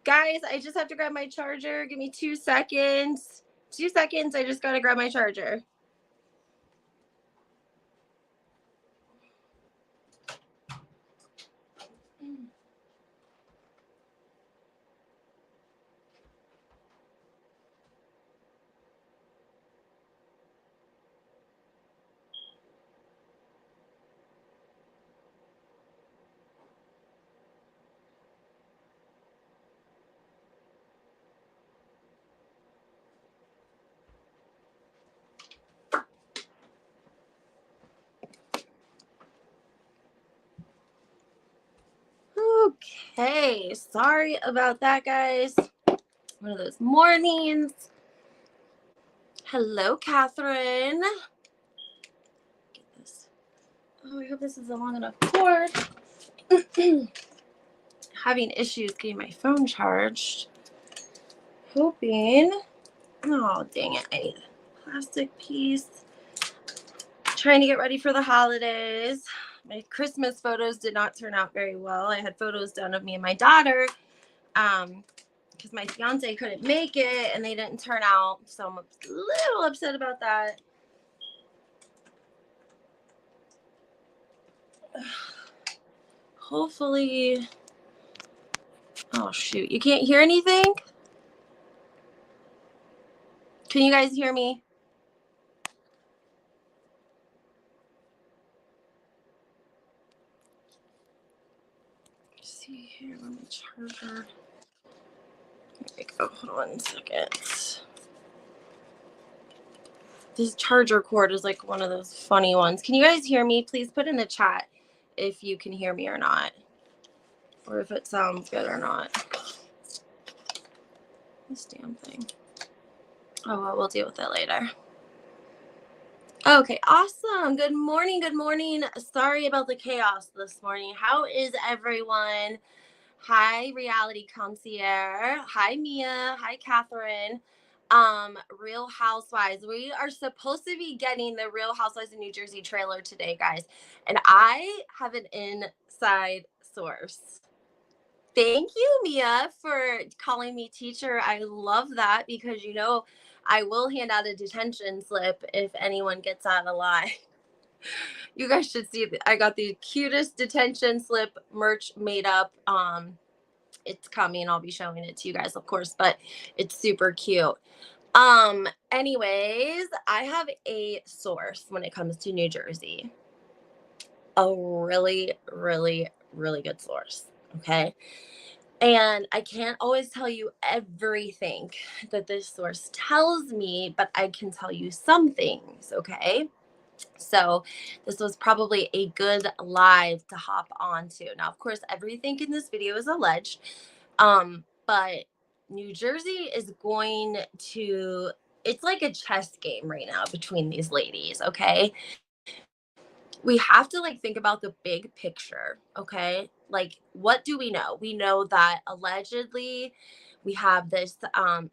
Guys, I just have to grab my charger. Give me 2 seconds. 2 seconds. I just got to grab my charger. Okay, sorry about that, guys. One of those mornings. Hello, Catherine. Get this. Oh, I hope this is a long enough cord. Having issues getting my phone charged. Hoping. Oh, dang it. I need a plastic piece. Trying to get ready for the holidays. My Christmas photos did not turn out very well. I had photos done of me and my daughter because my fiance couldn't make it and they didn't turn out. So I'm a little upset about that. Hopefully. Oh, shoot. You can't hear anything? Can you guys hear me? Let's see here on the charger. There we go. Hold on 1 second. This charger cord is like one of those funny ones. Can you guys hear me? Please put in the chat if you can hear me or not. Or if it sounds good or not. This damn thing. Oh, well, we'll deal with it later. Okay, awesome. Good morning. Good morning. Sorry about the chaos this morning. How is everyone? Hi, Reality Concierge. Hi, Mia. Hi, Catherine. Real Housewives. We are supposed to be getting the Real Housewives of New Jersey trailer today, guys. And I have an inside source. Thank you, Mia, for calling me teacher. I love that because, you know, I will hand out a detention slip if anyone gets out of line. You guys should see it. I got the cutest detention slip merch made up. It's coming. I'll be showing it to you guys, of course, but it's super cute. Anyways, I have a source when it comes to New Jersey. A really, really, really good source. Okay. And I can't always tell you everything that this source tells me, but I can tell you some things, okay? So this was probably a good live to hop onto. Now, of course, everything in this video is alleged, but New Jersey is going to, it's like a chess game right now between these ladies, okay? We have to like think about the big picture, okay? Like, what do we know? We know that allegedly we have this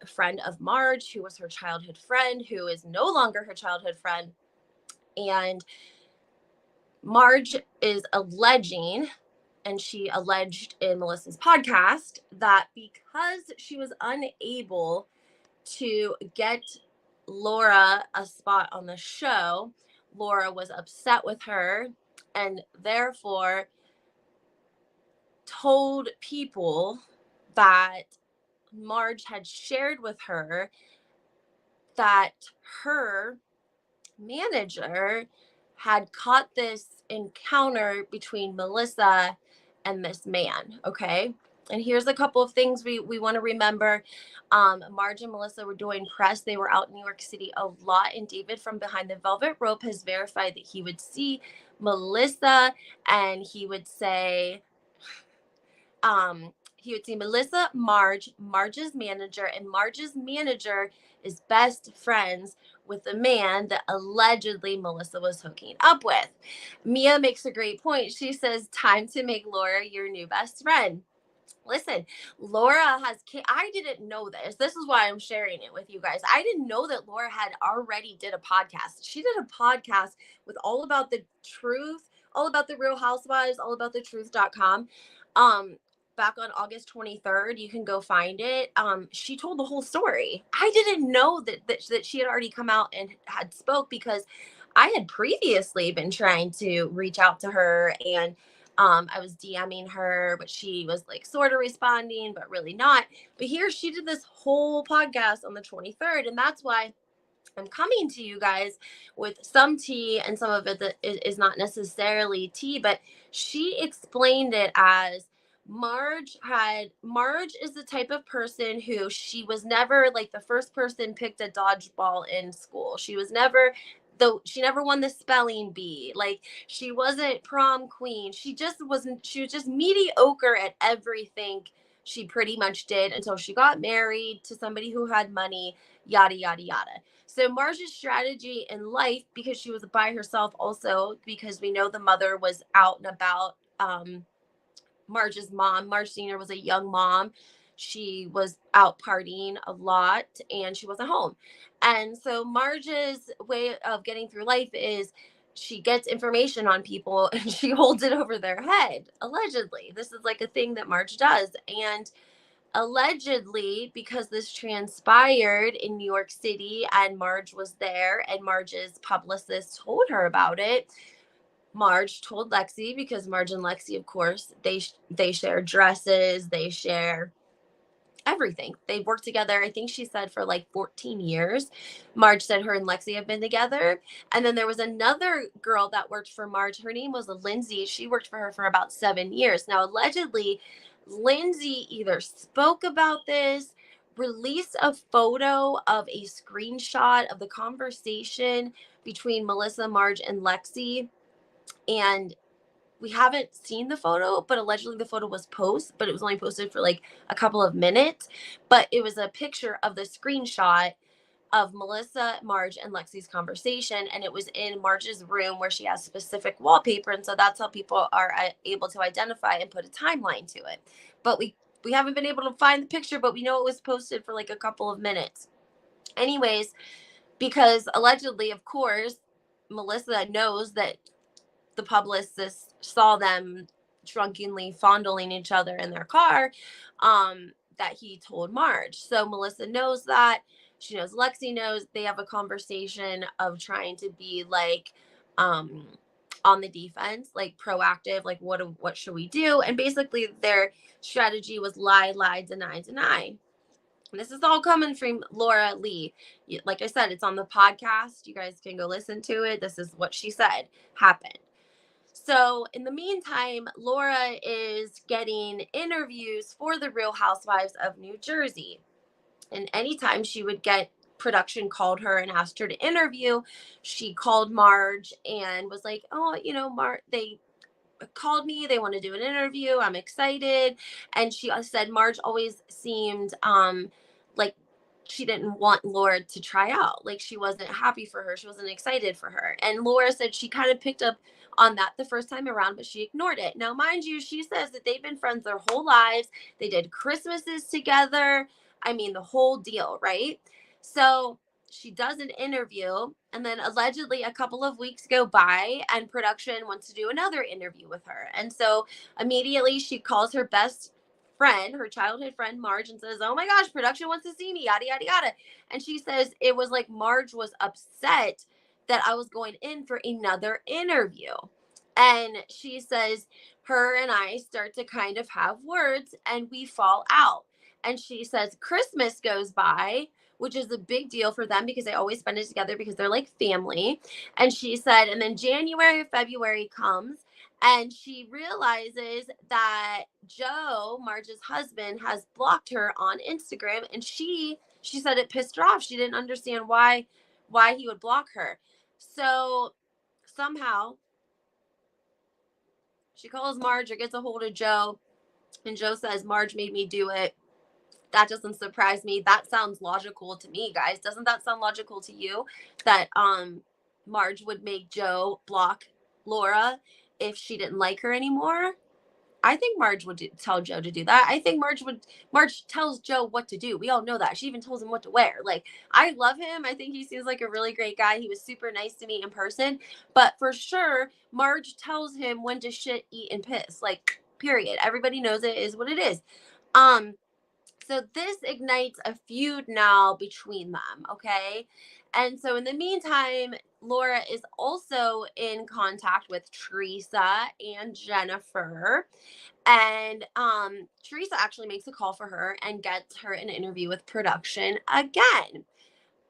friend of Marge who was her childhood friend who is no longer her childhood friend, and Marge is alleging, and she alleged in Melissa's podcast, that because she was unable to get Laura a spot on the show, Laura was upset with her and therefore told people that Marge had shared with her that her manager had caught this encounter between Melissa and this man. Okay. And here's a couple of things we want to remember. Marge and Melissa were doing press. They were out in New York City a lot. And David from Behind the Velvet Rope has verified that he would see Melissa and he would say, Melissa, Marge's manager, and Marge's manager is best friends with the man that allegedly Melissa was hooking up with. Mia makes a great point. She says, time to make Laura your new best friend. Listen, Laura has, I didn't know this. This is why I'm sharing it with you guys. I didn't know that Laura had already did a podcast. She did a podcast with All About the Truth, All About the Real Housewives, All About the Truth.com. back on August 23rd. You can go find it. She told the whole story. I didn't know that she had already come out and had spoke, because I had previously been trying to reach out to her, and I was DMing her, but she was like sort of responding, but really not. But here she did this whole podcast on the 23rd, and that's why I'm coming to you guys with some tea, and some of it that is not necessarily tea, but she explained it as Marge is the type of person who, she was never like the first person picked a dodgeball in school. She was never, though she never won the spelling bee. Like, she wasn't prom queen. She was just mediocre at everything she pretty much did, until she got married to somebody who had money, yada yada yada. So Marge's strategy in life, because she was by herself also, because we know the mother was out and about. Marge's mom, Marge Sr. was a young mom. She was out partying a lot, and she wasn't home. And so Marge's way of getting through life is she gets information on people and she holds it over their head. Allegedly, this is like a thing that Marge does. And allegedly, because this transpired in New York City and Marge was there and Marge's publicist told her about it, Marge told Lexi, because Marge and Lexi, of course, they share dresses, they share everything. They've worked together, I think she said, for like 14 years. Marge said her and Lexi have been together. And then there was another girl that worked for Marge. Her name was Lindsay. She worked for her for about 7 years. Now, allegedly, Lindsay either spoke about this, released a photo of a screenshot of the conversation between Melissa, Marge, and Lexi. And we haven't seen the photo, but allegedly the photo was but it was only posted for like a couple of minutes. But it was a picture of the screenshot of Melissa, Marge, and Lexi's conversation, and it was in Marge's room where she has specific wallpaper, and so that's how people are able to identify and put a timeline to it. But we haven't been able to find the picture, but we know it was posted for like a couple of minutes. Anyways, because allegedly, of course, Melissa knows that the publicist saw them drunkenly fondling each other in their car, that he told Marge. So Melissa knows that. She knows Lexi knows. They have a conversation of trying to be like on the defense, like proactive, like what should we do? And basically their strategy was lie, lie, deny, deny. And this is all coming from Laura Lee. Like I said, it's on the podcast. You guys can go listen to it. This is what she said happened. So in the meantime, Laura is getting interviews for the Real Housewives of New Jersey. And anytime she would get production called her and asked her to interview, she called Marge and was like, oh, Marge, they called me. They want to do an interview. I'm excited. And she said Marge always seemed like she didn't want Laura to try out. Like, she wasn't happy for her. She wasn't excited for her. And Laura said she kind of picked up on that the first time around, but she ignored it. Now, mind you, she says that they've been friends their whole lives. They did Christmases together. I mean, the whole deal, right? So she does an interview, and then allegedly a couple of weeks go by and production wants to do another interview with her. And so immediately she calls her best friend, her childhood friend Marge, and says, oh my gosh, production wants to see me, yada yada yada. And she says it was like Marge was upset that I was going in for another interview. And she says her and I start to kind of have words and we fall out. And she says Christmas goes by, which is a big deal for them because they always spend it together because they're like family. And she said, and then January, February comes, and she realizes that Joe, Marge's husband, has blocked her on Instagram. And she said it pissed her off. She didn't understand why he would block her. So somehow she calls Marge or gets a hold of Joe, and Joe says, Marge made me do it. That doesn't surprise me. That sounds logical to me, guys. Doesn't that sound logical to you? That Marge would make Joe block Laura if she didn't like her anymore? I think Marge would tell Joe to do that. I think Marge tells Joe what to do. We all know that. She even tells him what to wear. Like, I love him. I think he seems like a really great guy. He was super nice to me in person. But for sure, Marge tells him when to shit, eat, and piss. Like, period. Everybody knows it is what it is. Um, so this ignites a feud now between them, okay? And so in the meantime, Laura is also in contact with Teresa and Jennifer. And Teresa actually makes a call for her and gets her an interview with production again.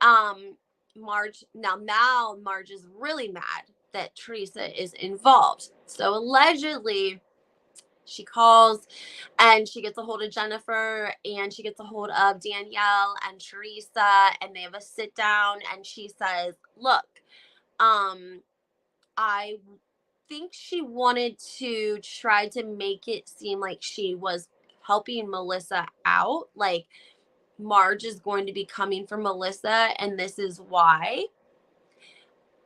Um now Marge is really mad that Teresa is involved. So allegedly she calls and she gets a hold of Jennifer and she gets a hold of Danielle and Teresa, and they have a sit down, and she says, "Look, um I think she wanted to try to make it seem like she was helping Melissa out, like Marge is going to be coming for Melissa and this is why."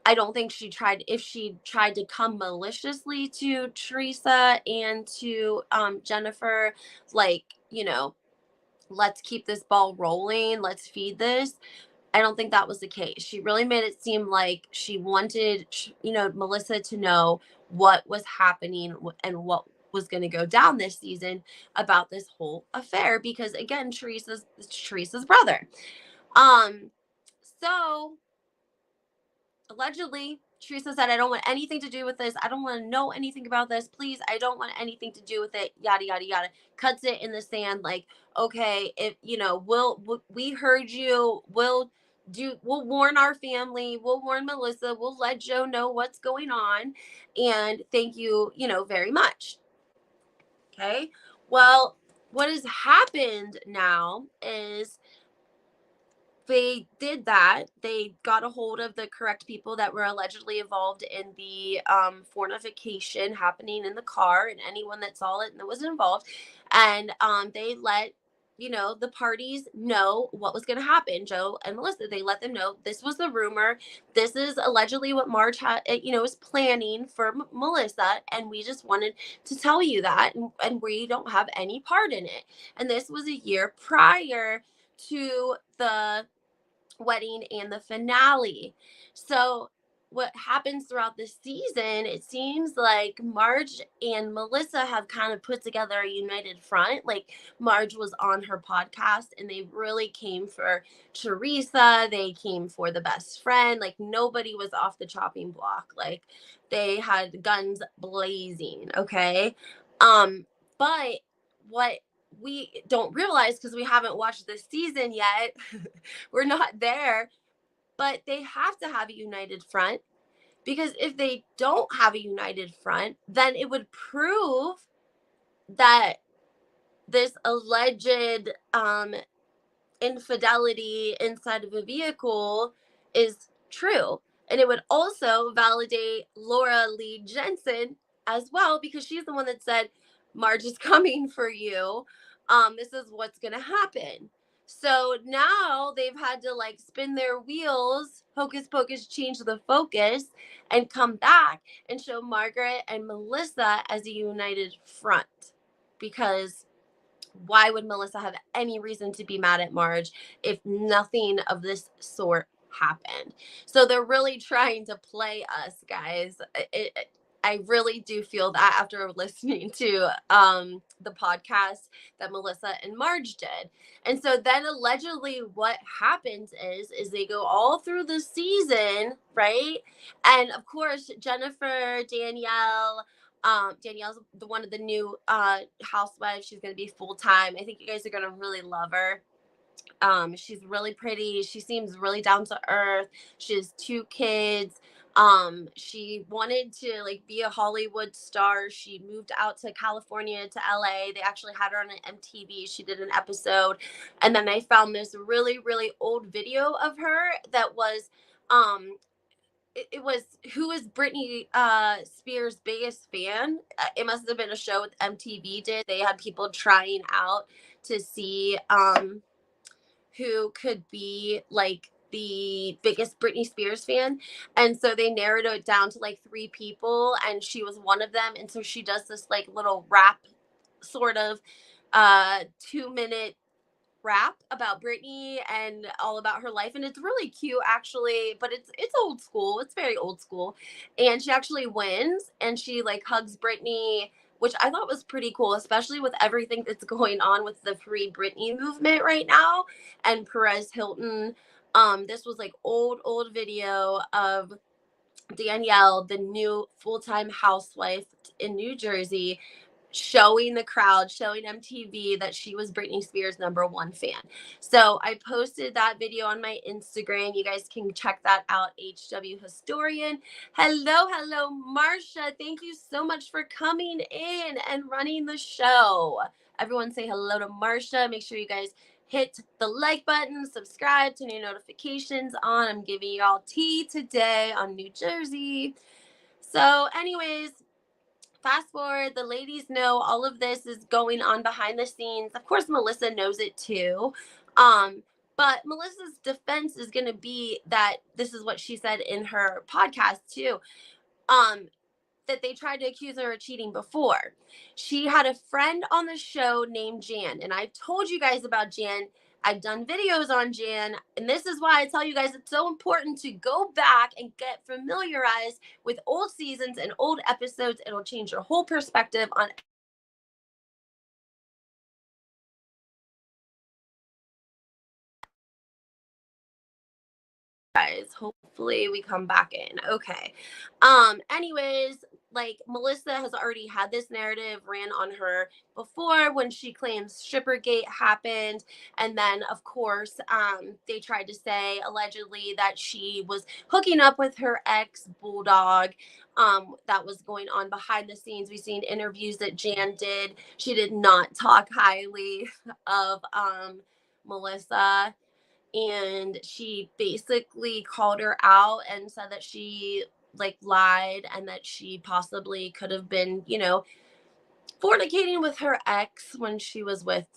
I don't think if she tried to come maliciously to Teresa and to Jennifer, like, let's keep this ball rolling, let's feed this. I don't think that was the case. She really made it seem like she wanted, Melissa to know what was happening and what was going to go down this season about this whole affair, because again, Teresa's brother. Um so allegedly, Teresa said, "I don't want anything to do with this. I don't want to know anything about this. Please, I don't want anything to do with it." Yada yada yada. Cuts it in the sand. Like, okay, if we heard you. We'll warn our family. We'll warn Melissa. We'll let Joe know what's going on. And thank you, very much. Okay. Well, what has happened now is they did that. They got a hold of the correct people that were allegedly involved in the fornication happening in the car, and anyone that saw it and that was involved. And they let the parties know what was going to happen. Joe and Melissa, they let them know this was the rumor. This is allegedly what Marge had, was planning for Melissa, and we just wanted to tell you that, and we don't have any part in it. And this was a year prior to the wedding and the finale. So what happens throughout the season, it seems like Marge and Melissa have kind of put together a united front. Like, Marge was on her podcast and they really came for Teresa. They came for the best friend. Like, nobody was off the chopping block. Like, they had guns blazing. Okay. But what we don't realize, because we haven't watched this season yet, we're not there, but they have to have a united front, because if they don't have a united front, then it would prove that this alleged infidelity inside of a vehicle is true. And it would also validate Laura Lee Jensen as well, because she's the one that said, "Marge is coming for you. This is what's going to happen." So now they've had to like spin their wheels, hocus pocus, change the focus, and come back and show Margaret and Melissa as a united front. Because why would Melissa have any reason to be mad at Marge if nothing of this sort happened? So they're really trying to play us, guys. I really do feel that after listening to the podcast that Melissa and Marge did. And so then allegedly what happens is they go all through the season, right? And of course, Danielle's the one of the new housewives. She's going to be full time. I think you guys are going to really love her. She's really pretty. She seems really down to earth. She has 2 kids. She wanted to like be a Hollywood star. She moved out to California, to LA. They actually had her on an MTV. She did an episode. And then I found this really, really old video of her that was um it was, "Who is Britney Spears' biggest fan?" It must have been a show with MTV did. They had people trying out to see who could be like the biggest Britney Spears fan. And so they narrowed it down to like 3 people, and she was one of them. And so she does this like little rap sort of 2-minute rap about Britney and all about her life, and it's really cute actually, but it's old school. It's very old school. And she actually wins, and she like hugs Britney which I thought was pretty cool, especially with everything that's going on with the Free Britney movement right now and Perez Hilton. This was like old video of Danielle, the new full-time housewife in New Jersey, showing the crowd, showing MTV that she was Britney Spears' #1 fan. So I posted that video on my Instagram. You guys can check that out, HW Historian. Hello, Marsha. Thank you so much for coming in and running the show. Everyone say hello to Marsha. Make sure you guys hit the like button, subscribe, turn your notifications on. I'm giving you all tea today on New Jersey. So anyways, fast forward, the ladies know all of this is going on behind the scenes. Of course, Melissa knows it too. But Melissa's defense is going to be that this is what she said in her podcast too. That they tried to accuse her of cheating before. She had a friend on the show named Jan, and I've told you guys about Jan. I've done videos on Jan, and this is why I tell you guys it's so important to go back and get familiarized with old seasons and old episodes. It'll change your whole perspective on guys. Hopefully we come back in. Okay. Anyways, like Melissa has already had this narrative ran on her before when she claims Strippergate happened. And then of course, they tried to say allegedly that she was hooking up with her ex Bulldog. That was going on behind the scenes. We've seen interviews that Jan did. She did not talk highly of Melissa, and she basically called her out and said that she like lied and that she possibly could have been, fornicating with her ex when she was with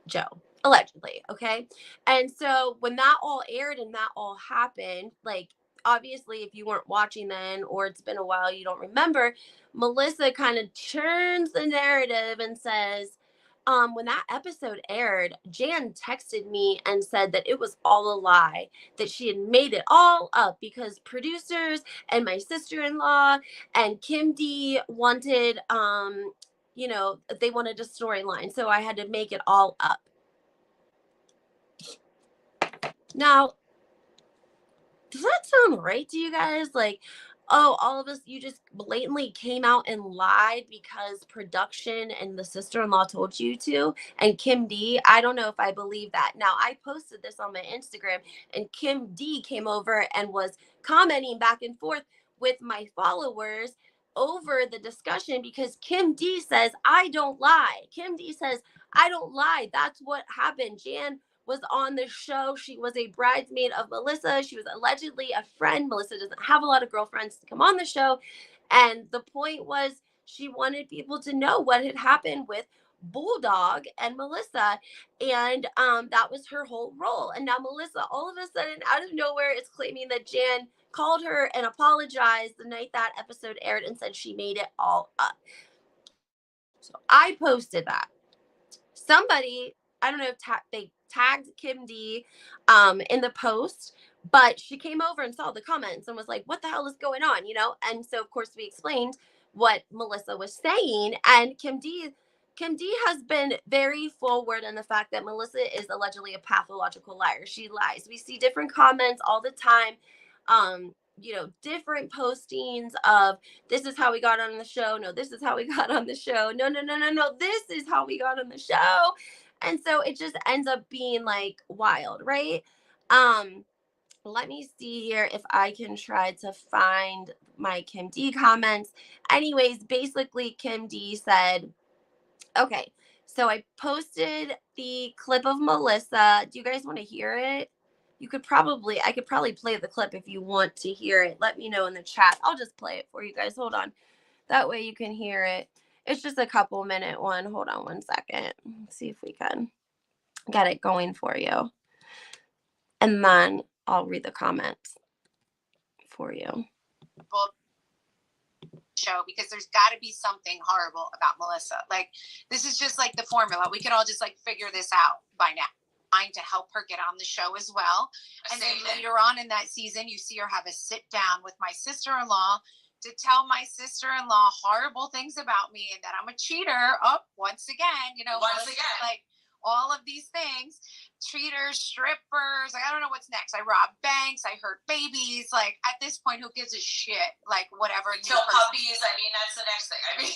Joe, allegedly. Okay. And so when that all aired and that all happened, like, obviously, if you weren't watching then or it's been a while, you don't remember, Melissa kind of turns the narrative and says, when that episode aired, Jan texted me and said that it was all a lie, that she had made it all up because producers and my sister-in-law and Kim D wanted they wanted a storyline, so I had to make it all up. Now, does that sound right to you guys? Like, oh, all of us, you just blatantly came out and lied because production and the sister-in-law told you to? And Kim D, I don't know if I believe that. Now, I posted this on my Instagram, and Kim D came over and was commenting back and forth with my followers over the discussion because Kim D says, I don't lie. Kim D says, I don't lie. That's what happened. Jan was on the show. She was a bridesmaid of Melissa. She was allegedly a friend. Melissa doesn't have a lot of girlfriends to come on the show. And the point was she wanted people to know what had happened with Bulldog and Melissa. And that was her whole role. And now Melissa, all of a sudden, out of nowhere, is claiming that Jan called her and apologized the night that episode aired and said she made it all up. So I posted that. Somebody, I don't know if they tagged Kim D in the post, but she came over and saw the comments and was like, what the hell is going on? And so of course we explained what Melissa was saying, and Kim D has been very forward in the fact that Melissa is allegedly a pathological liar. She lies. We see different comments all the time, different postings of, this is how we got on the show. No, this is how we got on the show. No. This is how we got on the show. And so it just ends up being like wild, right? Let me see here if I can try to find my Kim D comments. Anyways, basically Kim D said, okay, so I posted the clip of Melissa. Do you guys want to hear it? I could probably play the clip if you want to hear it. Let me know in the chat. I'll just play it for you guys. Hold on. That way you can hear it. It's just a couple minute one. Hold on one second. Let's see if we can get it going for you. And then I'll read the comments for you. Show, because there's got to be something horrible about Melissa. Like, this is just like the formula. We could all just like figure this out by now. Trying to help her get on the show as well. And then later on in that season, you see her have a sit down with my sister-in-law to tell my sister-in-law horrible things about me and that I'm a cheater. Oh, once again, like all of these things, cheaters, strippers, like I don't know what's next. I robbed banks, I hurt babies. Like at this point, who gives a shit? Like whatever. Kill puppies. I mean, that's the next thing. I mean,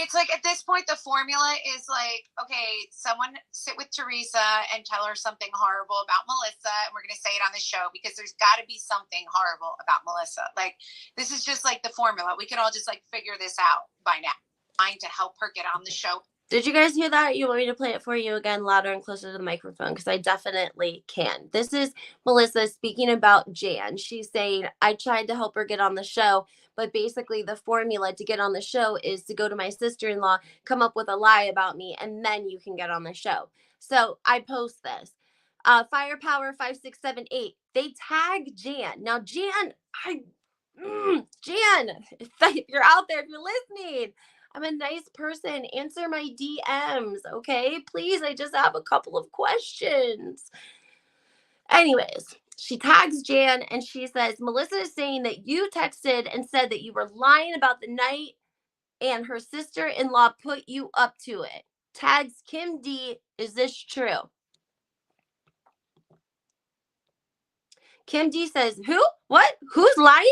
it's like at this point the formula is like, okay, someone sit with Teresa and tell her something horrible about Melissa, and we're going to say it on the show because there's got to be something horrible about Melissa. Like this is just like the formula. We could all just like figure this out by now. Trying to help her get on the show. Did you guys hear that? You want me to play it for you again, louder and closer to the microphone? Because I definitely can. This is Melissa speaking about Jan. She's saying, I tried to help her get on the show, but basically the formula to get on the show is to go to my sister-in-law, come up with a lie about me, and then you can get on the show. So I post this. Firepower 5678. They tag Jan. Now, Jan, Jan, if you're out there, if you're listening, I'm a nice person. Answer my DMs, okay? Please, I just have a couple of questions. Anyways, she tags Jan and she says, Melissa is saying that you texted and said that you were lying about the night and her sister-in-law put you up to it. Tags Kim D. Is this true? Kim D says, who? What? Who's lying?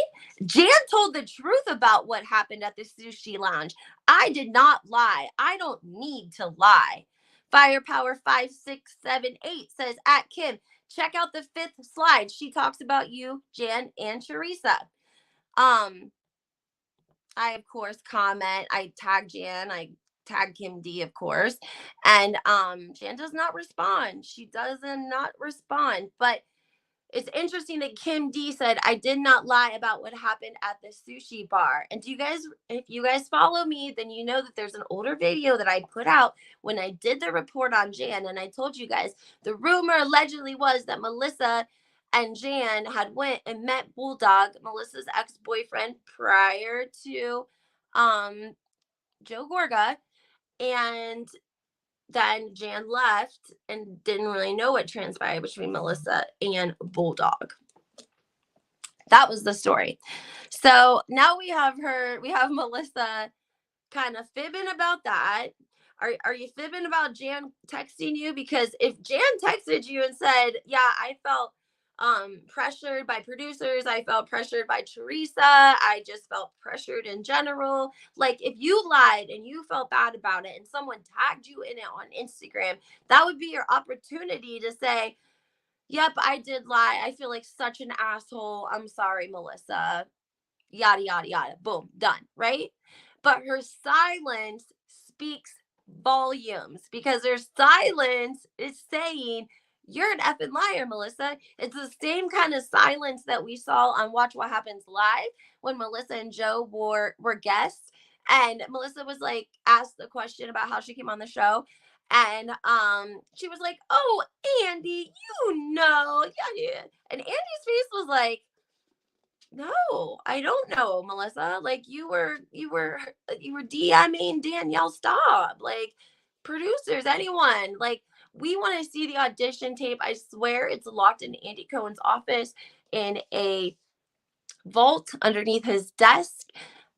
Jan told the truth about what happened at the sushi lounge. I did not lie. I don't need to lie. Firepower 5678 says, at Kim, check out the 5th slide. She talks about you, Jan, and Teresa. I, of course, comment. I tag Jan. I tag Kim D, of course. And Jan does not respond. She does not respond. But it's interesting that Kim D said, I did not lie about what happened at the sushi bar. And if you guys follow me, then you know that there's an older video that I put out when I did the report on Jan. And I told you guys, the rumor allegedly was that Melissa and Jan had went and met Bulldog, Melissa's ex-boyfriend, prior to Joe Gorga. And then Jan left and didn't really know what transpired between Melissa and Bulldog. That was the story. So now we have Melissa kind of fibbing about that. Are you fibbing about Jan texting you? Because if Jan texted you and said, yeah, I felt pressured by producers, I felt pressured by Teresa, I just felt pressured in general. Like if you lied and you felt bad about it and someone tagged you in it on Instagram, that would be your opportunity to say, yep, I did lie. I feel like such an asshole. I'm sorry, Melissa. Yada, yada, yada. Boom, done, right? But her silence speaks volumes because her silence is saying, you're an effing liar, Melissa. It's the same kind of silence that we saw on Watch What Happens Live when Melissa and Joe were guests. And Melissa was like, asked the question about how she came on the show. And she was like, oh, Andy, yeah. And Andy's face was like, no, I don't know, Melissa. Like you were DMing Danielle. Stop. Like producers, anyone. Like we want to see the audition tape. I swear it's locked in Andy Cohen's office in a vault underneath his desk.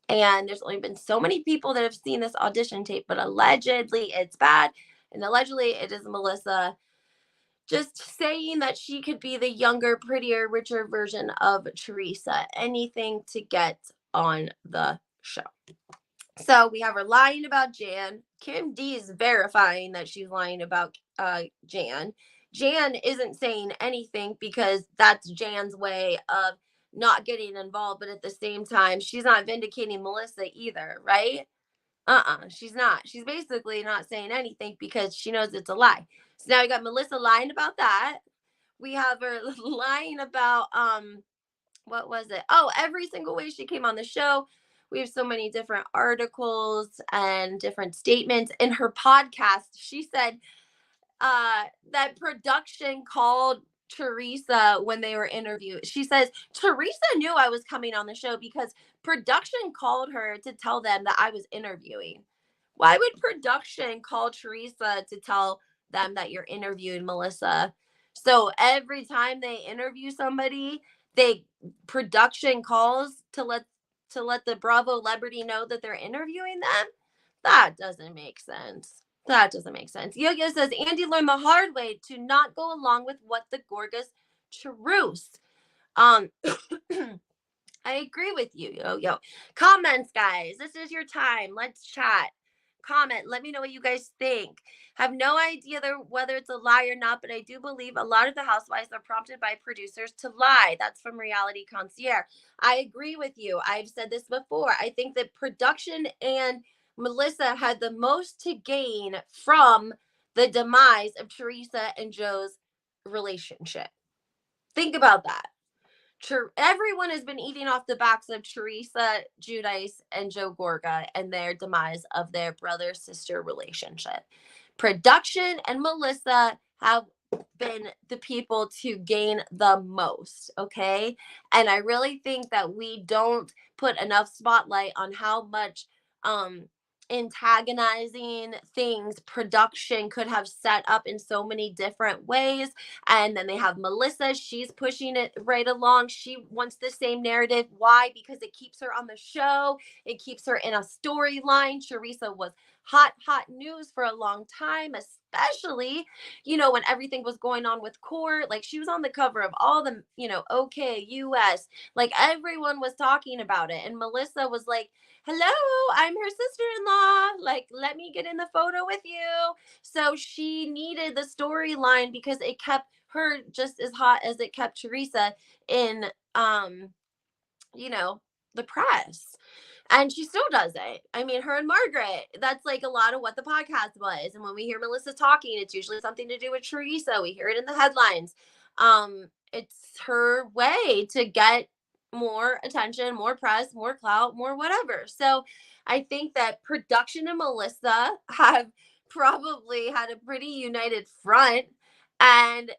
And there's only been so many people that have seen this audition tape, but allegedly it's bad. And allegedly it is Melissa just saying that she could be the younger, prettier, richer version of Teresa. Anything to get on the show. So we have her lying about Jan. Kim D is verifying that she's lying about Jan. Jan isn't saying anything because that's Jan's way of not getting involved. But at the same time, she's not vindicating Melissa either, right? She's not. She's basically not saying anything because she knows it's a lie. So now we got Melissa lying about that. We have her lying about what was it? Oh, every single way she came on the show. We have so many different articles and different statements. In her podcast, she said that production called Teresa when they were interviewed. She says, Teresa knew I was coming on the show because production called her to tell them that I was interviewing. Why would production call Teresa to tell them that you're interviewing Melissa? So every time they interview somebody, production calls to let to let the Bravo celebrity know that they're interviewing them? That doesn't make sense. That doesn't make sense. Yo-Yo says Andy learned the hard way to not go along with what the Gorgas truce. Um, I agree with you, Yo-Yo. Comments, guys. This is your time. Let's chat. Comment. Let me know what you guys think. Have no idea whether it's a lie or not, but I do believe a lot of the housewives are prompted by producers to lie. That's from Reality Concierge. I agree with you. I've said this before. I think that production and Melissa had the most to gain from the demise of Teresa and Joe's relationship. Think about that. Everyone has been eating off the backs of Teresa Giudice and Joe Gorga and their demise of their brother sister relationship. Production and Melissa have been the people to gain the most, okay? And I really think that we don't put enough spotlight on how much antagonizing things production could have set up in so many different ways. And then they have Melissa. She's pushing it right along. She wants the same narrative. Why? Because it keeps her on the show. It keeps her in a storyline. Teresa was hot news for a long time, especially, when everything was going on with court. Like, she was on the cover of all the, OK, US. Like, everyone was talking about it. And Melissa was like, hello, I'm her sister-in-law. Like, let me get in the photo with you. So she needed the storyline because it kept her just as hot as it kept Teresa in the press. And she still does it. I mean, her and Margaret, that's like a lot of what the podcast was. And when we hear Melissa talking, it's usually something to do with Teresa. We hear it in the headlines. It's her way to get more attention, more press, more clout, more whatever. So I think that production and Melissa have probably had a pretty united front. And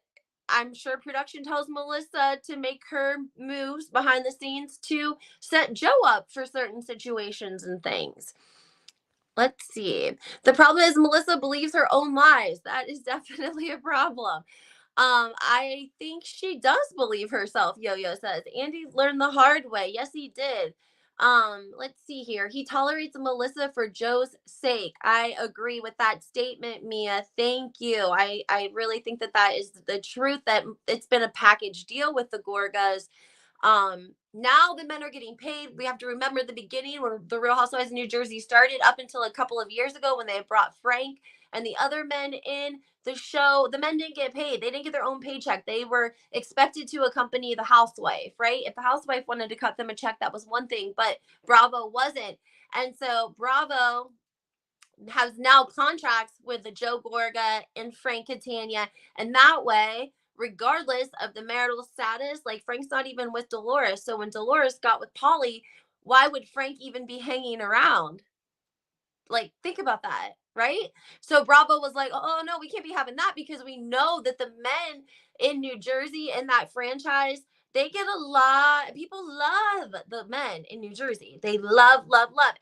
I'm sure production tells Melissa to make her moves behind the scenes to set Joe up for certain situations and things. Let's see. The problem is Melissa believes her own lies. That is definitely a problem. I think she does believe herself, Yo-Yo says. Andy learned the hard way. Yes, he did. Let's see here. He tolerates Melissa for Joe's sake. I agree with that statement, Mia. Thank you. I really think that is the truth, that it's been a package deal with the Gorgas. Now the men are getting paid. We have to remember the beginning when the Real Housewives of New Jersey started, up until a couple of years ago when they brought Frank and the other men in the show. The men didn't get paid. They didn't get their own paycheck. They were expected to accompany the housewife, right? If the housewife wanted to cut them a check, that was one thing, but Bravo wasn't. And so Bravo has now contracts with the Joe Gorga and Frank Catania. And that way, regardless of the marital status, like, Frank's not even with Dolores. So when Dolores got with Pauly, why would Frank even be hanging around? Like, think about that, right? So Bravo was like, oh no, we can't be having that, because we know that the men in New Jersey in that franchise, they get a lot. People love the men in New Jersey. They love, love, love.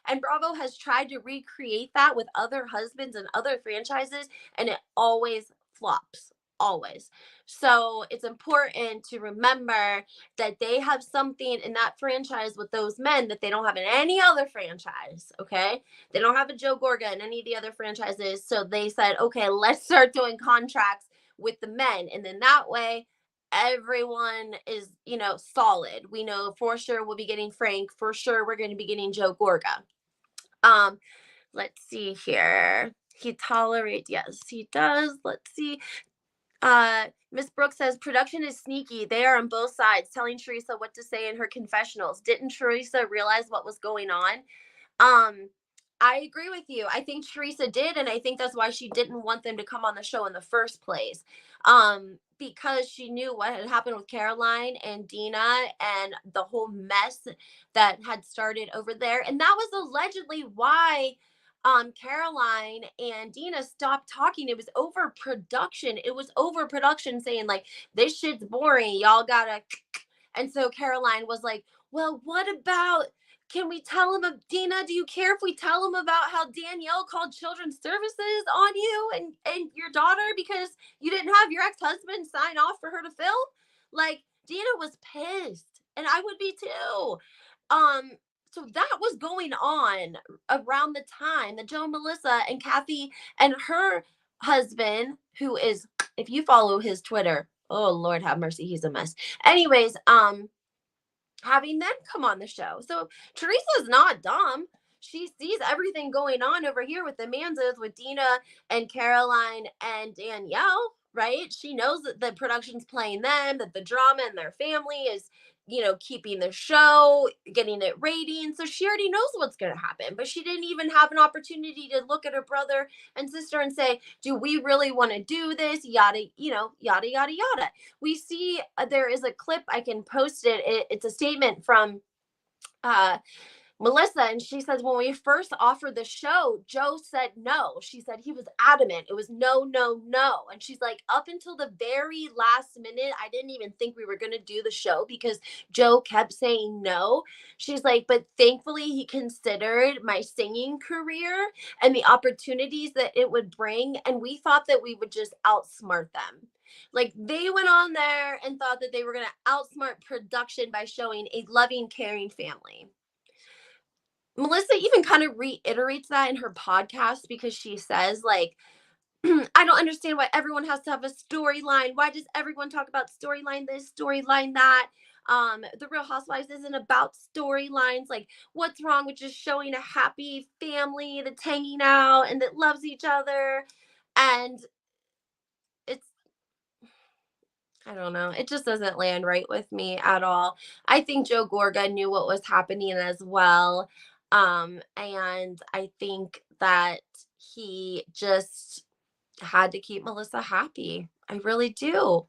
And Bravo has tried to recreate that with other husbands and other franchises, and it always flops. Always. So it's important to remember that they have something in that franchise with those men that they don't have in any other franchise. Okay. They don't have a Joe Gorga in any of the other franchises. So they said, okay, let's start doing contracts with the men. And then that way, everyone is, solid. We know for sure we'll be getting Frank. For sure we're going to be getting Joe Gorga. Let's see here. He tolerates, yes, he does. Let's see. Miss Brooks says production is sneaky. They are on both sides, telling Teresa what to say in her confessionals. Didn't Teresa realize what was going on? I agree with you. I think Teresa did, and I think that's why she didn't want them to come on the show in the first place. Because she knew what had happened with Caroline and Dina and the whole mess that had started over there. And that was allegedly why Caroline and Dina stopped talking. It was overproduction. It was overproduction saying, like, this shit's boring. Y'all gotta. And so Caroline was like, well, what about, can we tell him, Dina, do you care if we tell him about how Danielle called children's services on you and your daughter because you didn't have your ex-husband sign off for her to film? Like, Dina was pissed, and I would be too. so that was going on around the time that Joe and Melissa and Kathy and her husband, who is, if you follow his Twitter, oh Lord have mercy, he's a mess. Anyways, having them come on the show. So Teresa's not dumb. She sees everything going on over here with the Manzas, with Dina and Caroline and Danielle, right? She knows that the production's playing them, that the drama in their family is, keeping the show, getting it ratings. So she already knows what's going to happen, but she didn't even have an opportunity to look at her brother and sister and say, do we really want to do this? Yada, yada, yada, yada. We see there is a clip, I can post it's a statement from Melissa, and she says, when we first offered the show, Joe said no. She said he was adamant. It was no, no, no. And she's like, up until the very last minute, I didn't even think we were going to do the show because Joe kept saying no. She's like, but thankfully he considered my singing career and the opportunities that it would bring. And we thought that we would just outsmart them. Like, they went on there and thought that they were going to outsmart production by showing a loving, caring family. Melissa even kind of reiterates that in her podcast because she says, like, I don't understand why everyone has to have a storyline. Why does everyone talk about storyline this, storyline that? The Real Housewives isn't about storylines. Like, what's wrong with just showing a happy family that's hanging out and that loves each other? And it's, I don't know. It just doesn't land right with me at all. I think Joe Gorga knew what was happening as well. And I think that he just had to keep Melissa happy. I really do.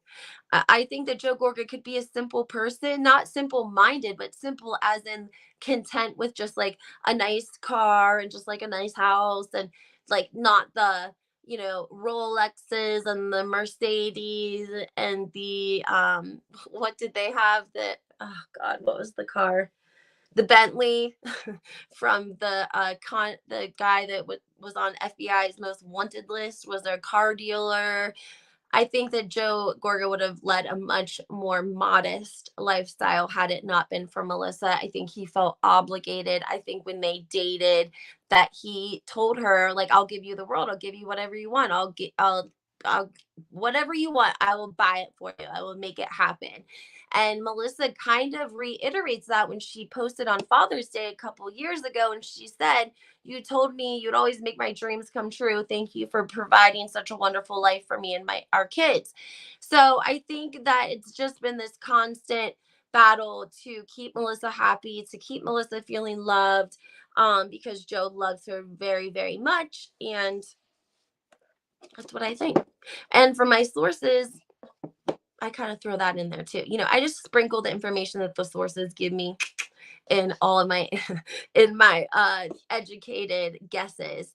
I think that Joe Gorga could be a simple person, not simple minded, but simple as in content with just like a nice car and just like a nice house and like not the, Rolexes and the Mercedes and the what did they have that, oh God, what was the car? The Bentley from the guy that was on FBI's most wanted list was their car dealer. I think that Joe Gorga would have led a much more modest lifestyle had it not been for Melissa. I think he felt obligated. I think when they dated that he told her, like, I'll give you the world. I'll give you whatever you want. I'll whatever you want. I will buy it for you. I will make it happen. And Melissa kind of reiterates that when she posted on Father's Day a couple years ago. And she said, you told me you'd always make my dreams come true. Thank you for providing such a wonderful life for me and our kids. So I think that it's just been this constant battle to keep Melissa happy, to keep Melissa feeling loved, because Joe loves her very, very much. And that's what I think. And from my sources, I kind of throw that in there too. I just sprinkle the information that the sources give me in all of my in my educated guesses.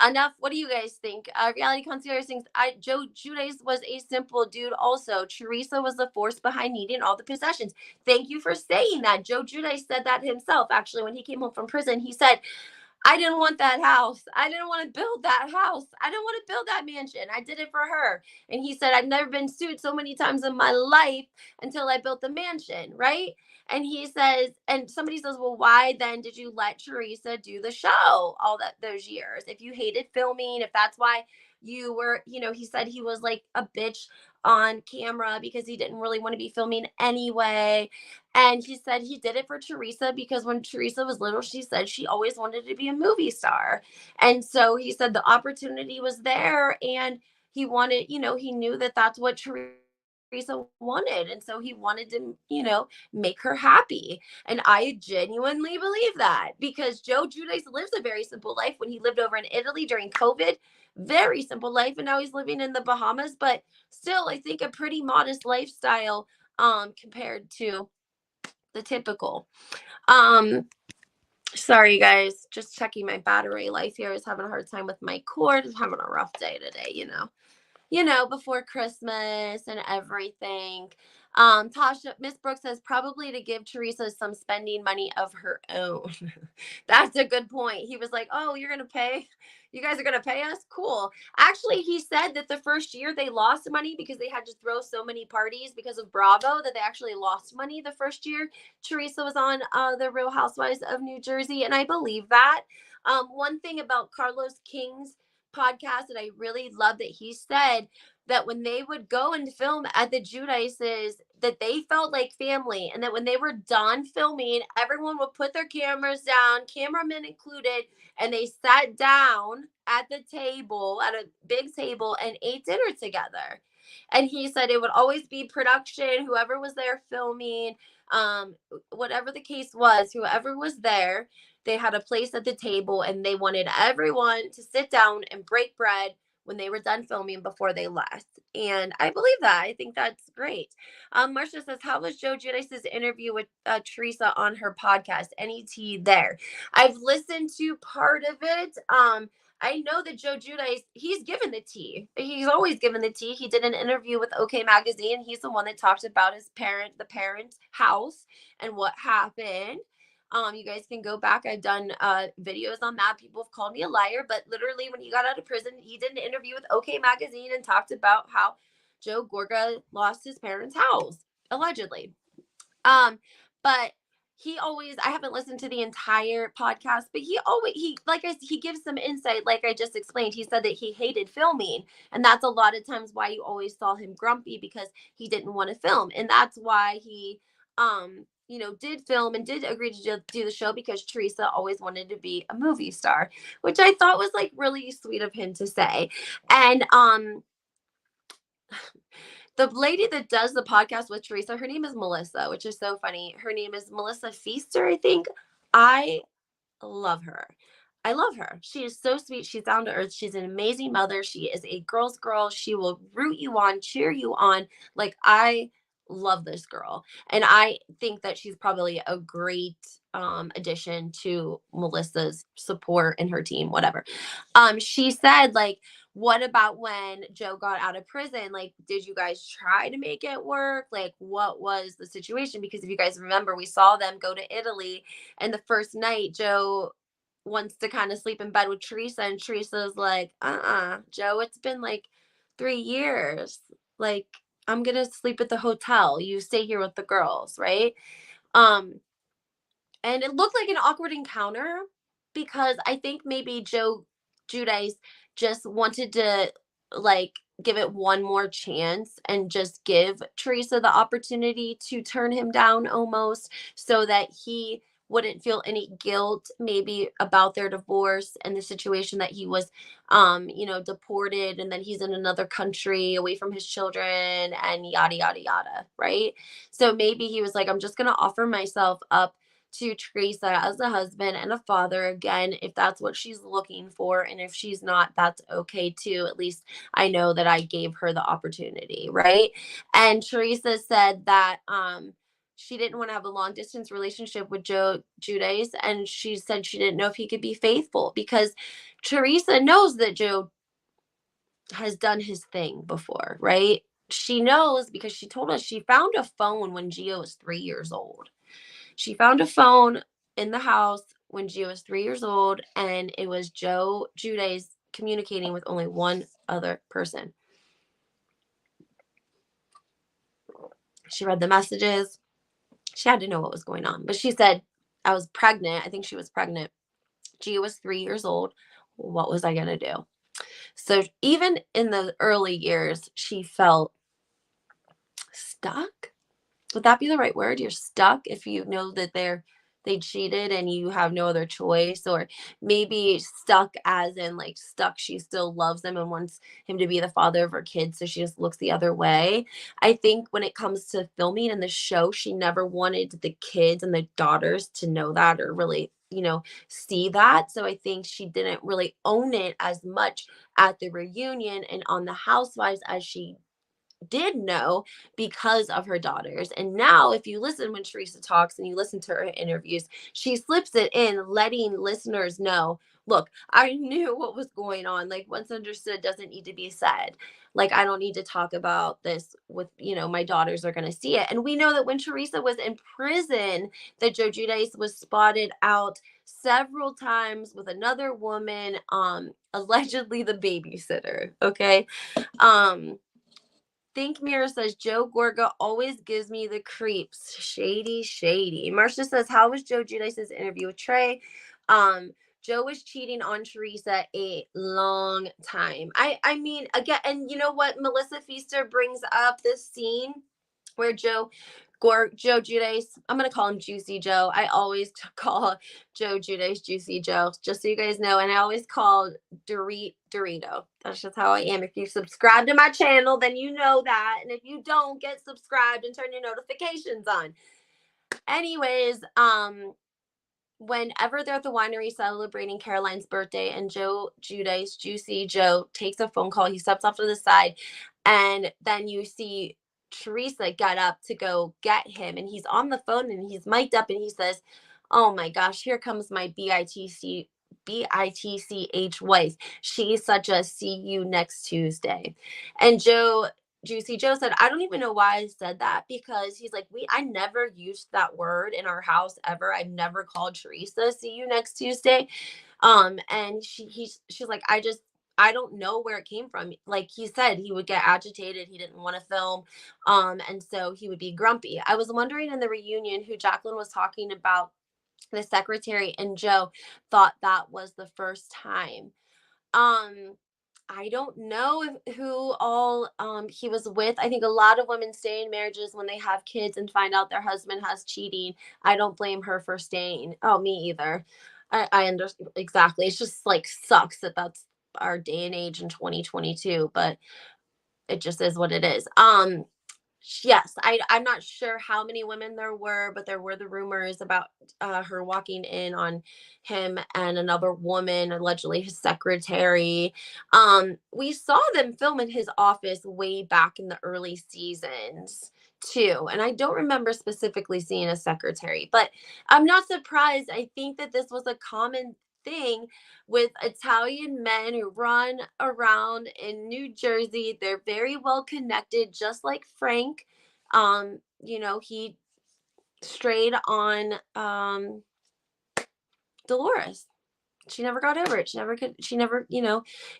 Enough. What do you guys think? Reality concierge thinks Joe Giudice was a simple dude. Also, Teresa was the force behind needing all the possessions. Thank you for saying that. Joe Giudice said that himself. Actually, when he came home from prison, he said, I didn't want that house. I didn't want to build that house. I didn't want to build that mansion. I did it for her. And he said, I've never been sued so many times in my life until I built the mansion, right? And he says, and somebody says, well, why then did you let Teresa do the show all those years? If you hated filming, if that's why you were, he said he was like a bitch on camera because he didn't really want to be filming anyway. And he said he did it for Teresa because when Teresa was little, she said she always wanted to be a movie star. And so he said the opportunity was there and he wanted, he knew that that's what Teresa wanted. And so he wanted to, make her happy. And I genuinely believe that because Joe Giudice lives a very simple life when he lived over in Italy during COVID. Very simple life. And now he's living in the Bahamas, but still, I think a pretty modest lifestyle compared to the typical. Sorry guys, just checking my battery life here. Is having a hard time with my cord. I'm having a rough day today. before Christmas and everything. Miss Brooks says probably to give Teresa some spending money of her own. That's a good point. He was like, "Oh, you're gonna pay? You guys are gonna pay us? Cool." Actually, he said that the first year they lost money because they had to throw so many parties because of Bravo that they actually lost money the first year Teresa was on the Real Housewives of New Jersey, and I believe that. One thing about Carlos King's podcast that I really love that he said that when they would go and film at the Giudices, that they felt like family, and that when they were done filming, everyone would put their cameras down, cameramen included, and they sat down at the table, at a big table, and ate dinner together. And he said it would always be production, whoever was there filming, whatever the case was, whoever was there, they had a place at the table and they wanted everyone to sit down and break bread when they were done filming before they left. And I believe that. I think that's great. Marcia says, how was Joe Giudice's interview with Teresa on her podcast? Any tea there? I've listened to part of it. I know that Joe Giudice, he's given the tea. He's always given the tea. He did an interview with OK Magazine. He's the one that talked about the parent house and what happened. You guys can go back. I've done videos on that. People have called me a liar, but literally when he got out of prison, he did an interview with OK Magazine and talked about how Joe Gorga lost his parents' house, allegedly. But I haven't listened to the entire podcast, but he gives some insight, like I just explained. He said that he hated filming, and that's a lot of times why you always saw him grumpy, because he didn't want to film. And that's why he did film and did agree to do the show, because Teresa always wanted to be a movie star, which I thought was like really sweet of him to say. And the lady that does the podcast with Teresa, her name is Melissa, which is so funny. Her name is Melissa Feaster, I think. I love her. I love her. She is so sweet. She's down to earth. She's an amazing mother. She is a girl's girl. She will root you on, cheer you on. Like, I love this girl. And I think that she's probably a great addition to Melissa's support and her team, whatever. She said, like, what about when Joe got out of prison? Like, did you guys try to make it work? Like, what was the situation? Because if you guys remember, we saw them go to Italy, and the first night Joe wants to kind of sleep in bed with Teresa, and Teresa's like, Joe, it's been like 3 years. Like, I'm gonna sleep at the hotel. You stay here with the girls, right? Um, and it looked like an awkward encounter, because I think maybe Joe Giudice just wanted to, like, give it one more chance and just give Teresa the opportunity to turn him down, almost, so that he wouldn't feel any guilt maybe about their divorce and the situation that he was deported, and then he's in another country away from his children, and yada yada yada, right? So maybe he was like, I'm just going to offer myself up to Teresa as a husband and a father again, if that's what she's looking for. And if she's not, that's okay too. At least I know that I gave her the opportunity, right? And Teresa said that she didn't want to have a long distance relationship with Joe Giudice, and she said she didn't know if he could be faithful, because Teresa knows that Joe has done his thing before, right? She knows because she told us she found a phone when Gio was 3 years old. She found a phone in the house when Gio was 3 years old, and it was Joe Giudice communicating with only one other person. She read the messages. She had to know what was going on. But she said, I was pregnant. I think she was pregnant. Gio was 3 years old. What was I going to do? So even in the early years, she felt stuck. Would that be the right word? You're stuck if you know that they cheated and you have no other choice, or maybe stuck as in like stuck she still loves him and wants him to be the father of her kids, so she just looks the other way. I think when it comes to filming in the show, she never wanted the kids and the daughters to know that, or really see that. So I think she didn't really own it as much at the reunion and on the Housewives as she did know because of her daughters. And now, if you listen when Teresa talks and you listen to her interviews, she slips it in, letting listeners know, look, I knew what was going on. Like, what's understood doesn't need to be said. Like, I don't need to talk about this with, my daughters are going to see it. And we know that when Teresa was in prison, that Joe Giudice was spotted out several times with another woman, allegedly the babysitter. Okay. Um, Think Mirror says Joe Gorga always gives me the creeps. Shady, shady. Marcia says, how was Joe Giudice's interview with Trey? Joe was cheating on Teresa a long time. I mean, again, and you know what? Melissa Feaster brings up this scene where Joe Giudice, I'm gonna call him Juicy Joe. I always call Joe Giudice Juicy Joe, just so you guys know. And I always call Dorito. That's just how I am. If you subscribe to my channel, then you know that. And if you don't, get subscribed and turn your notifications on. Anyways, whenever they're at the winery celebrating Caroline's birthday, and Joe Giudice, Juicy Joe, takes a phone call, he steps off to the side, and then you see Teresa get up to go get him, and he's on the phone and he's mic'd up and he says, oh my gosh, here comes my BITCH wife. She's such a see you next Tuesday. And Juicy Joe said, I don't even know why I said that, because he's like, I never used that word in our house ever. I've never called Teresa see you next Tuesday. And she's like, I don't know where it came from. Like he said, he would get agitated. He didn't want to film. And so he would be grumpy. I was wondering in the reunion who Jacqueline was talking about, the secretary, and Joe thought that was the first time. Um, I don't know who all he was with. I think a lot of women stay in marriages when they have kids and find out their husband has cheating. I don't blame her for staying. Oh, me either. I understand exactly. It's just like sucks that that's our day and age in 2022, but it just is what it is. Yes, I'm not sure how many women there were, but there were the rumors about her walking in on him and another woman, allegedly his secretary. We saw them film in his office way back in the early seasons too, and I don't remember specifically seeing a secretary, but I'm not surprised. I think that this was a common thing with Italian men who run around in New Jersey. They're very well connected, just like Frank. He strayed on Dolores. She never got over it.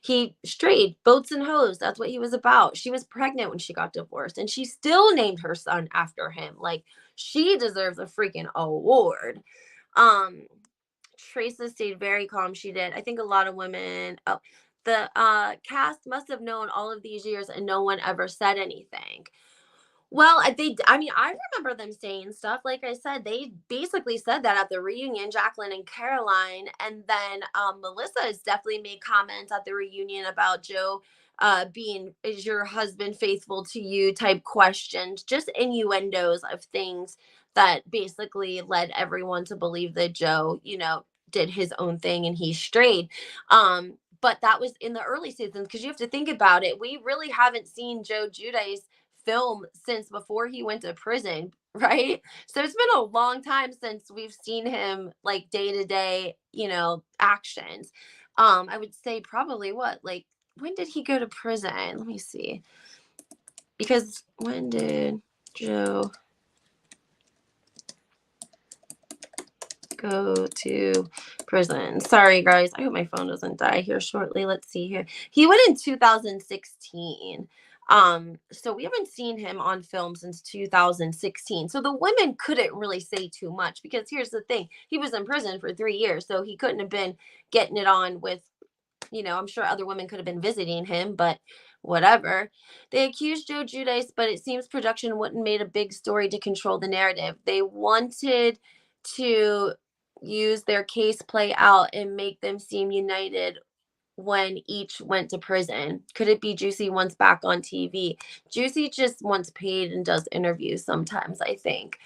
He strayed, boats and hoes. That's what he was about. She was pregnant when she got divorced, and she still named her son after him. Like, she deserves a freaking award. Um, Teresa stayed very calm. She did. I think a lot of women. Oh, the cast must have known all of these years, and no one ever said anything. Well, I remember them saying stuff. Like I said, they basically said that at the reunion, Jacqueline and Caroline. And then Melissa has definitely made comments at the reunion about Joe being, is your husband faithful to you type questions, just innuendos of things that basically led everyone to believe that Joe, did his own thing and he strayed. But that was in the early seasons, because you have to think about it. We really haven't seen Joe Giudice film since before he went to prison, right? So it's been a long time since we've seen him like day to day, actions. I would say probably when did he go to prison? Let me see. Because when did Joe go to prison? Sorry, guys. I hope my phone doesn't die here shortly. Let's see here. He went in 2016. So we haven't seen him on film since 2016. So the women couldn't really say too much, because here's the thing. He was in prison for 3 years, so he couldn't have been getting it on with, I'm sure other women could have been visiting him, but whatever. They accused Joe Giudice, but it seems production wouldn't made a big story to control the narrative. They wanted to use their case play out and make them seem united when each went to prison. Could it be Juicy once back on TV? Juicy just wants paid and does interviews sometimes, I think.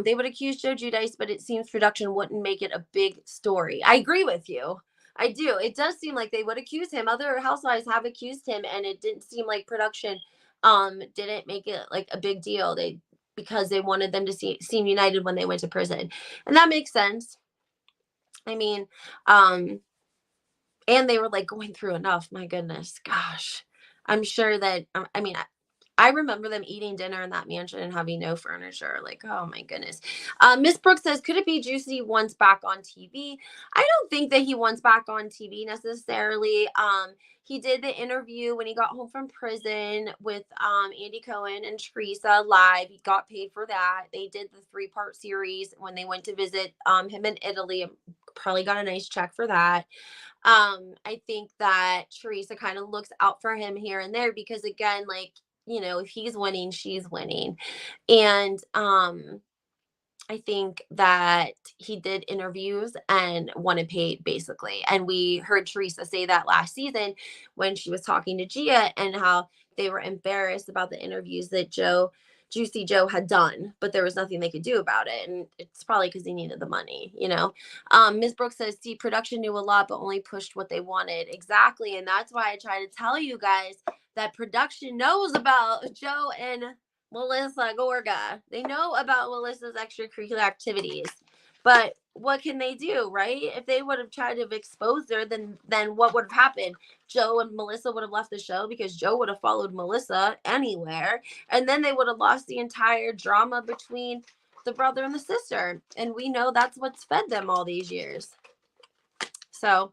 They would accuse Joe Giudice, but it seems production wouldn't make it a big story. I agree with you. I do. It does seem like they would accuse him. Other housewives have accused him, and it didn't seem like production didn't make it like a big deal. Because they wanted them to seem united when they went to prison. And that makes sense. I mean, um, and they were like going through enough. My goodness, gosh. I'm sure that I mean, I remember them eating dinner in that mansion and having no furniture. Like, oh my goodness. Miss Brooks says, could it be Juicy once back on TV? I don't think that he wants back on TV necessarily. He did the interview when he got home from prison with Andy Cohen and Teresa live. He got paid for that. They did the 3-part series when they went to visit him in Italy. Probably got a nice check for that. I think that Teresa kind of looks out for him here and there because again, like, if he's winning, she's winning. And I think that he did interviews and wanted paid basically. And we heard Teresa say that last season when she was talking to Gia and how they were embarrassed about the interviews that Juicy Joe had done, but there was nothing they could do about it. And it's probably because he needed the money. Ms. Brooks says, see, production knew a lot, but only pushed what they wanted. Exactly. And that's why I try to tell you guys that production knows about Joe and Melissa Gorga. They know about Melissa's extracurricular activities. But what can they do, right? If they would have tried to have exposed her, then what would have happened? Joe and Melissa would have left the show because Joe would have followed Melissa anywhere. And then they would have lost the entire drama between the brother and the sister. And we know that's what's fed them all these years. So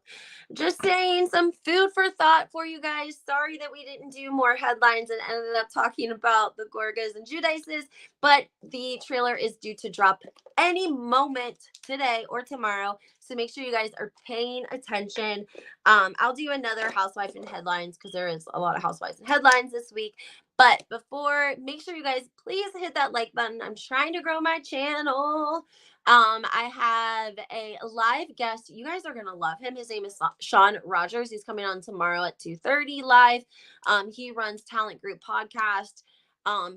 just saying, some food for thought for you guys. Sorry that we didn't do more headlines and ended up talking about the Gorgas and Giudices, but the trailer is due to drop any moment today or tomorrow. So make sure you guys are paying attention. I'll do another Housewife and headlines because there is a lot of Housewives and headlines this week. But make sure you guys please hit that like button. I'm trying to grow my channel. I have a live guest. You guys are going to love him. His name is Sean Rogers. He's coming on tomorrow at 2:30 live. He runs Talent Group Podcast.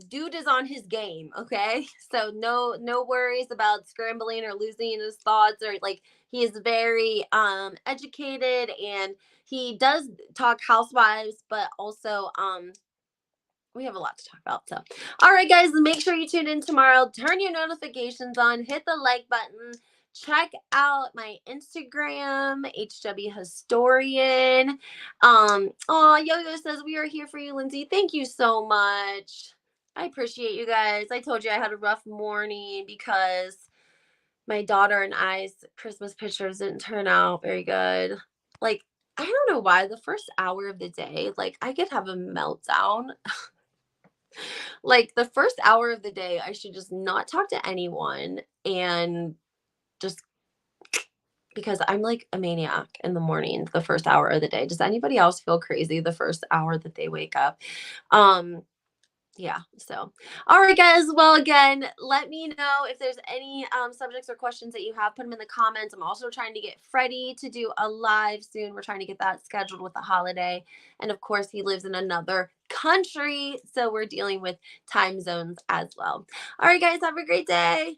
Dude is on his game. Okay. So no worries about scrambling or losing his thoughts or like, he is very, educated and he does talk Housewives, but also, we have a lot to talk about. So, all right, guys, make sure you tune in tomorrow. Turn your notifications on, hit the like button. Check out my Instagram, HW Historian. Yo-Yo says, we are here for you, Lindsay. Thank you so much. I appreciate you guys. I told you I had a rough morning because my daughter and I's Christmas pictures didn't turn out very good. Like, I don't know why the first hour of the day, like I could have a meltdown. Like the first hour of the day, I should just not talk to anyone and just because I'm like a maniac in the morning, the first hour of the day. Does anybody else feel crazy the first hour that they wake up? Yeah. So, all right, guys. Well, again, let me know if there's any subjects or questions that you have. Put them in the comments. I'm also trying to get Freddie to do a live soon. We're trying to get that scheduled with the holiday. And of course, he lives in another country. So we're dealing with time zones as well. All right, guys. Have a great day.